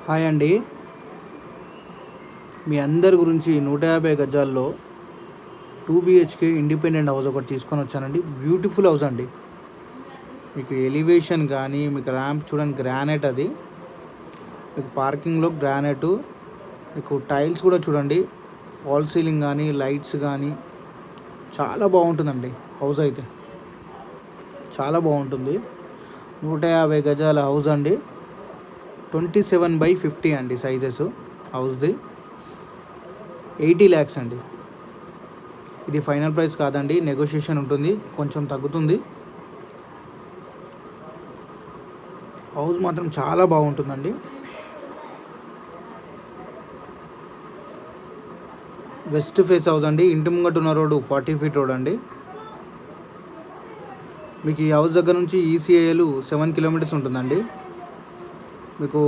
Hi అండి. మీ అందరి గురించి 150 గజాల్లో 2 BHK ఇండిపెండెంట్ హౌస్ ఒకటి తీసుకొని వచ్చానండి. బ్యూటిఫుల్ హౌస్ అండి. మీకు ఎలివేషన్ కానీ, మీకు ర్యాంప్ చూడండి, గ్రానైట్ అది. మీకు పార్కింగ్లో గ్రానైటు, మీకు టైల్స్ కూడా చూడండి, ఫాల్ సీలింగ్ కానీ, లైట్స్ కానీ చాలా బాగుంటుందండి. హౌస్ అయితే చాలా బాగుంటుంది. 150 గజాల హౌస్ అండి. 27/50 అండి సైజెస్ హౌస్ది. 80 lakhs అండి. ఇది ఫైనల్ ప్రైస్ కాదండి, నెగోషియేషన్ ఉంటుంది, కొంచెం తగ్గుతుంది. హౌస్ మాత్రం చాలా బాగుంటుందండి. వెస్ట్ ఫేస్ హౌస్ అండి. ఇంటి ముంగట ఉన్న రోడ్డు 40 feet రోడ్ అండి. మీకు ఈ హౌస్ దగ్గర నుంచి ECIL 7 kilometers ఉంటుందండి. మీకు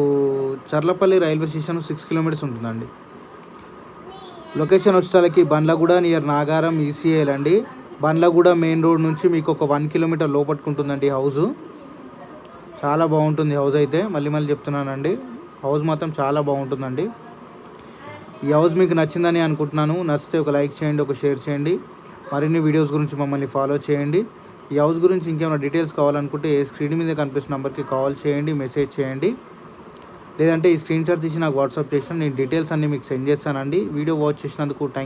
చర్లపల్లి రైల్వే స్టేషన్ 6 kilometers ఉంటుందండి. లొకేషన్ వచ్చేసరికి బండ్లగూడ నియర్ నాగారం ECIL అండి. బండ్లగూడ మెయిన్ రోడ్ నుంచి మీకు ఒక 1 kilometer లోపట్టుకుంటుందండి హౌసు. చాలా బాగుంటుంది హౌస్ అయితే, మళ్ళీ చెప్తున్నానండి, హౌస్ మాత్రం చాలా బాగుంటుందండి. ఈ హౌస్ మీకు నచ్చిందని అనుకుంటున్నాను. నచ్చితే ఒక లైక్ చేయండి, ఒక షేర్ చేయండి. మరిన్ని వీడియోస్ గురించి మమ్మల్ని ఫాలో చేయండి. ఈ హౌస్ గురించి ఇంకేమైనా డీటెయిల్స్ కావాలనుకుంటే స్క్రీన్ మీద కనిపిస్తున్న నెంబర్కి కాల్ చేయండి, మెసేజ్ చేయండి. లేదంటే ఈ స్క్రీన్ షాట్ తీసి నాకు వాట్సాప్ చేసిన నేను డీటెయిల్స్ అన్నీ మీకు సెండ్ చేస్తానండి. వీడియో వాచ్ చేసినందుకు థ్యాంక్